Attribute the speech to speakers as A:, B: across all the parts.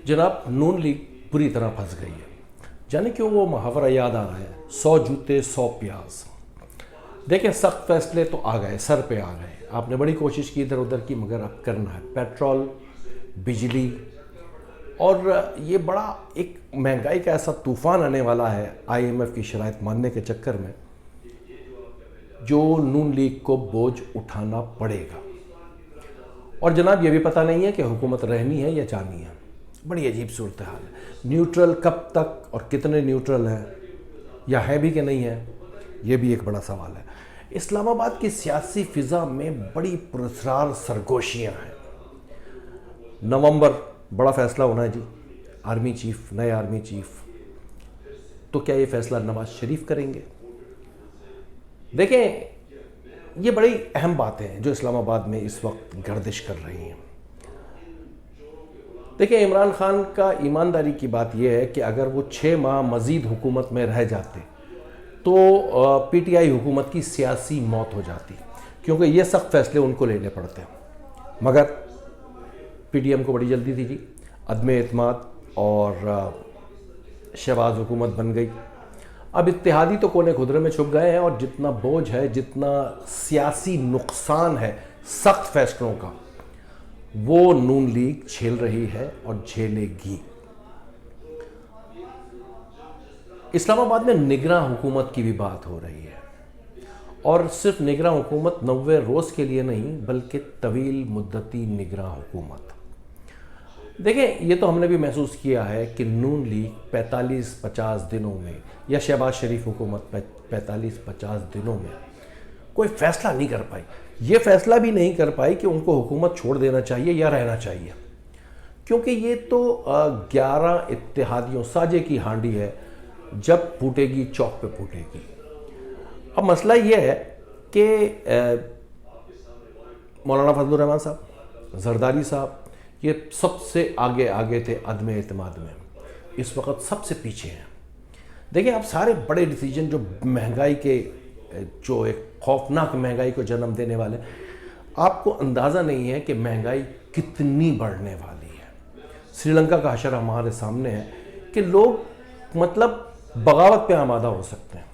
A: جناب نون لیگ پوری طرح پھنس گئی ہے. جانے کیوں وہ محاورہ یاد آ رہا ہے, 100 جوتے 100 پیاز. دیکھیں سخت فیصلے تو آ گئے, سر پہ آ گئے. آپ نے بڑی کوشش کی ادھر ادھر کی, مگر اب کرنا ہے. پیٹرول, بجلی, اور یہ بڑا ایک مہنگائی کا ایسا طوفان آنے والا ہے IMF کی شرائط ماننے کے چکر میں, جو نون لیگ کو بوجھ اٹھانا پڑے گا. اور جناب یہ بھی پتہ نہیں ہے کہ حکومت رہنی ہے یا جانی ہے. بڑی عجیب صورتحال ہے. نیوٹرل کب تک اور کتنے نیوٹرل ہیں, یا ہے بھی کہ نہیں ہے, یہ بھی ایک بڑا سوال ہے. اسلام آباد کی سیاسی فضا میں بڑی پراسرار سرگوشیاں ہیں. نومبر بڑا فیصلہ ہونا ہے جی, آرمی چیف, نئے آرمی چیف. تو کیا یہ فیصلہ نواز شریف کریں گے؟ دیکھیں یہ بڑی اہم باتیں ہیں جو اسلام آباد میں اس وقت گردش کر رہی ہیں. دیکھیں عمران خان کا ایمانداری کی بات یہ ہے کہ اگر وہ 6 ماہ مزید حکومت میں رہ جاتے تو PTI حکومت کی سیاسی موت ہو جاتی, کیونکہ یہ سخت فیصلے ان کو لینے پڑتے ہیں. مگر PDM کو بڑی جلدی تھی جی, عدم اعتماد, اور شہباز حکومت بن گئی. اب اتحادی تو کونے خدرے میں چھپ گئے ہیں, اور جتنا بوجھ ہے, جتنا سیاسی نقصان ہے سخت فیصلوں کا, وہ نون لیگ جھیل رہی ہے اور جھیلے گی. اسلام آباد میں نگراں حکومت کی بھی بات ہو رہی ہے, اور صرف نگراں حکومت 90 روز کے لیے نہیں بلکہ طویل مدتی نگراں حکومت. دیکھیں یہ تو ہم نے بھی محسوس کیا ہے کہ نون لیگ 45-50 دنوں میں, یا شہباز شریف حکومت 45-50 دنوں میں کوئی فیصلہ نہیں کر پائی. یہ فیصلہ بھی نہیں کر پائی کہ ان کو حکومت چھوڑ دینا چاہیے یا رہنا چاہیے, کیونکہ یہ تو 11 اتحادیوں ساجے کی ہانڈی ہے, جب پھوٹے گی چوک پہ پھوٹے گی. اب مسئلہ یہ ہے کہ مولانا فضل الرحمان صاحب, زرداری صاحب, یہ سب سے آگے تھے عدم اعتماد میں, اس وقت سب سے پیچھے ہیں. دیکھیں اب سارے بڑے ڈیسیجن جو مہنگائی کے, جو ایک خوفناک مہنگائی کو جنم دینے والے, آپ کو اندازہ نہیں ہے کہ مہنگائی کتنی بڑھنے والی ہے. سری لنکا کا حشر ہمارے سامنے ہے کہ لوگ مطلب بغاوت پہ آمادہ ہو سکتے ہیں.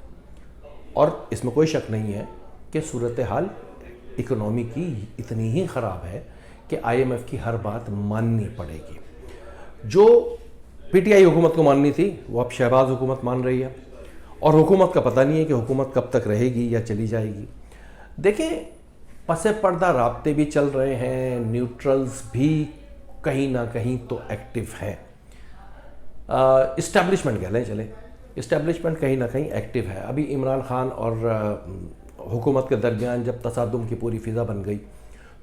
A: اور اس میں کوئی شک نہیں ہے کہ صورتحال اکنومی کی اتنی ہی خراب ہے کہ IMF کی ہر بات ماننی پڑے گی. جو PTI حکومت کو ماننی تھی وہ اب شہباز حکومت مان رہی ہے, اور حکومت کا پتہ نہیں ہے کہ حکومت کب تک رہے گی یا چلی جائے گی. دیکھیں پس پردہ رابطے بھی چل رہے ہیں, نیوٹرلز بھی کہیں نہ کہیں تو ایکٹیو ہیں. اسٹیبلشمنٹ کہہ لیں, چلیں اسٹیبلشمنٹ کہیں نہ کہیں ایکٹیو ہے. ابھی عمران خان اور حکومت کے درمیان جب تصادم کی پوری فضا بن گئی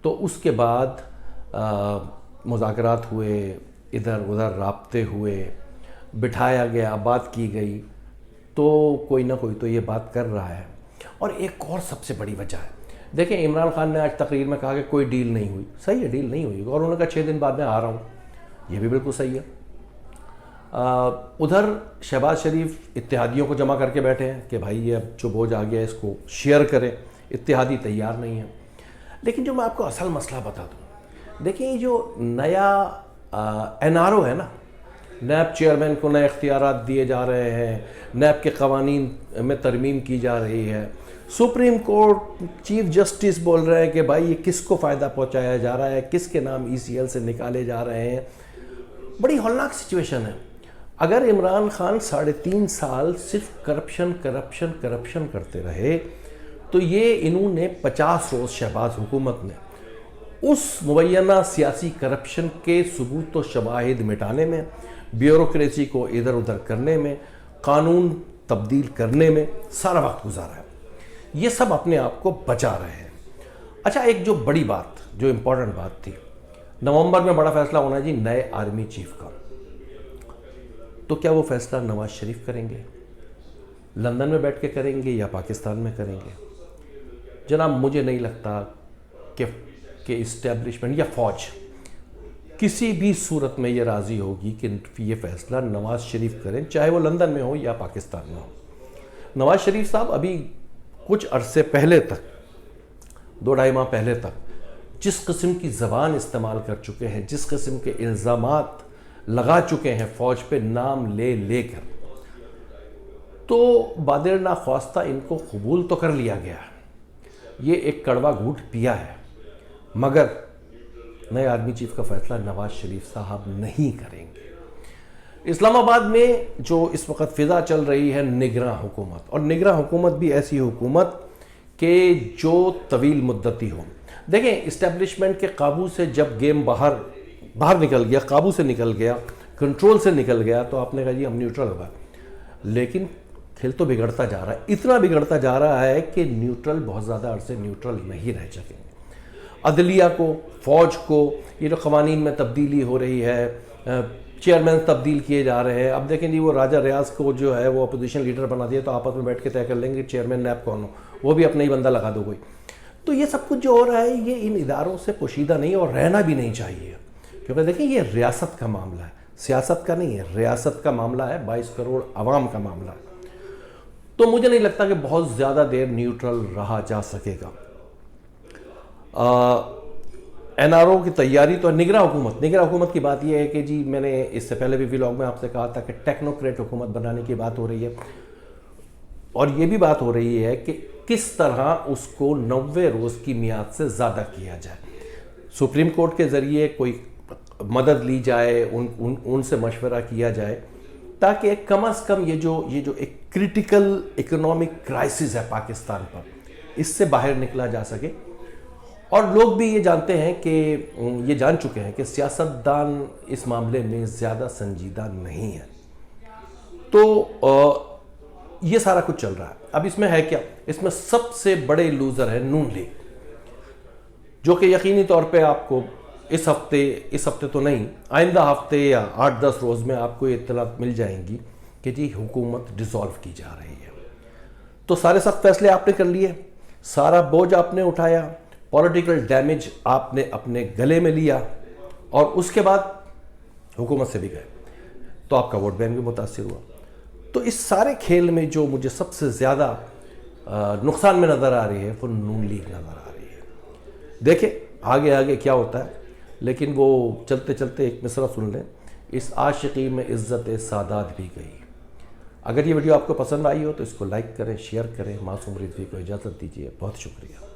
A: تو اس کے بعد مذاکرات ہوئے, ادھر ادھر رابطے ہوئے, بٹھایا گیا, بات کی گئی, تو کوئی نہ کوئی تو یہ بات کر رہا ہے. اور ایک اور سب سے بڑی وجہ ہے, دیکھیں عمران خان نے آج تقریر میں کہا کہ کوئی ڈیل نہیں ہوئی. صحیح ہے, ڈیل نہیں ہوئی, اور انہوں نے کہا 6 دن بعد میں آ رہا ہوں, یہ بھی بالکل صحیح ہے. ادھر شہباز شریف اتحادیوں کو جمع کر کے بیٹھے ہیں کہ بھائی یہ اب جو بوجھ آ گیا اس کو شیئر کریں. اتحادی تیار نہیں ہیں. لیکن جو میں آپ کو اصل مسئلہ بتا دوں, دیکھیں یہ جو نیا NRO ہے نا, نیب چیئرمین کو نئے اختیارات دیے جا رہے ہیں, نیب کے قوانین میں ترمیم کی جا رہی ہے, سپریم کورٹ چیف جسٹس بول رہے ہیں کہ بھائی یہ کس کو فائدہ پہنچایا جا رہا ہے, کس کے نام ECL سے نکالے جا رہے ہیں. بڑی ہولناک سچویشن ہے. اگر عمران خان 3.5 سال صرف کرپشن کرتے رہے تو یہ انہوں نے 50 روز شہباز حکومت نے اس مبینہ سیاسی کرپشن کے ثبوت و شواہد مٹانے میں, بیوروکریسی کو ادھر ادھر کرنے میں, قانون تبدیل کرنے میں سارا وقت گزارا ہے. یہ سب اپنے آپ کو بچا رہے ہیں. اچھا ایک جو بڑی بات, جو امپورٹنٹ بات تھی, نومبر میں بڑا فیصلہ ہونا ہے جی نئے آرمی چیف کا. تو کیا وہ فیصلہ نواز شریف کریں گے, لندن میں بیٹھ کے کریں گے, یا پاکستان میں کریں گے؟ جناب مجھے نہیں لگتا کہ اسٹیبلشمنٹ یا فوج کسی بھی صورت میں یہ راضی ہوگی کہ یہ فیصلہ نواز شریف کریں, چاہے وہ لندن میں ہو یا پاکستان میں ہو. نواز شریف صاحب ابھی کچھ عرصے پہلے تک, 2-2.5 ماہ پہلے تک جس قسم کی زبان استعمال کر چکے ہیں, جس قسم کے الزامات لگا چکے ہیں فوج پہ نام لے لے کر، تو بادر ناخواستہ ان کو قبول تو کر لیا گیا، یہ ایک کڑوا گھونٹ پیا ہے، مگر نئے آرمی چیف کا فیصلہ نواز شریف صاحب نہیں کریں گے۔ اسلام آباد میں جو اس وقت فضا چل رہی ہے نگراں حکومت، اور نگراں حکومت بھی ایسی حکومت کہ جو طویل مدتی ہو۔ دیکھیں اسٹیبلشمنٹ کے قابو سے جب گیم باہر نکل گیا، قابو سے نکل گیا، کنٹرول سے نکل گیا، تو آپ نے کہا جی ہم نیوٹرل ہوگا، لیکن کھیل تو بگڑتا جا رہا ہے، اتنا بگڑتا جا رہا ہے کہ نیوٹرل بہت زیادہ عرصے نیوٹرل نہیں رہ سکیں گے۔ عدلیہ کو، فوج کو، یہ جو قوانین میں تبدیلی ہو رہی ہے، چیئرمین تبدیل کیے جا رہے ہیں، اب دیکھیں جی وہ راجہ ریاض کو جو ہے وہ اپوزیشن لیڈر بنا دیا، تو آپس میں بیٹھ کے طے کر لیں گے چیئرمین نیب کون ہو، وہ بھی اپنا ہی بندہ لگا دو کوئی۔ تو یہ سب کچھ جو ہو رہا ہے یہ ان اداروں سے پوشیدہ نہیں اور رہنا بھی نہیں چاہیے، کیونکہ دیکھیں یہ ریاست کا معاملہ ہے، سیاست کا نہیں ہے، ریاست کا معاملہ ہے، 22 کروڑ عوام کا معاملہ ہے۔ تو مجھے نہیں لگتا کہ بہت زیادہ دیر نیوٹرل رہا جا سکے گا۔ این آر او کی تیاری تو نگراں حکومت کی بات یہ ہے کہ جی میں نے اس سے پہلے بھی ولاگ میں آپ سے کہا تھا کہ ٹیکنوکریٹ حکومت بنانے کی بات ہو رہی ہے، اور یہ بھی بات ہو رہی ہے کہ کس طرح اس کو 90 روز کی میعاد سے زیادہ کیا جائے، سپریم کورٹ کے ذریعے کوئی مدد لی جائے، ان سے مشورہ کیا جائے، تاکہ کم از کم یہ جو ایک کرٹیکل اکنامک کرائسس ہے پاکستان پر، اس سے باہر نکلا جا سکے۔ اور لوگ بھی یہ جانتے ہیں کہ یہ جان چکے ہیں کہ سیاستدان اس معاملے میں زیادہ سنجیدہ نہیں ہے، تو یہ سارا کچھ چل رہا ہے۔ اب اس میں ہے کیا؟ اس میں سب سے بڑے لوزر ہے نون لیگ، جو کہ یقینی طور پہ آپ کو اس ہفتے تو نہیں، آئندہ ہفتے یا 8-10 روز میں آپ کو یہ اطلاع مل جائیں گی کہ جی حکومت ڈیزالو کی جا رہی ہے۔ تو سارے سخت فیصلے آپ نے کر لیے، سارا بوجھ آپ نے اٹھایا، پولیٹیکل ڈیمیج آپ نے اپنے گلے میں لیا، اور اس کے بعد حکومت سے بھی گئے، تو آپ کا ووٹ بینک بھی متاثر ہوا۔ تو اس سارے کھیل میں جو مجھے سب سے زیادہ نقصان میں نظر آ رہی ہے وہ نون لیگ نظر آ رہی ہے۔ دیکھیں آگے کیا ہوتا ہے، لیکن وہ چلتے چلتے ایک مصرع سن لیں، اس عاشقی میں عزت سادات بھی گئی۔ اگر یہ ویڈیو آپ کو پسند آئی ہو تو اس کو لائک کریں، شیئر کریں، معصوم رضوی کو اجازت دیجیے، بہت شکریہ۔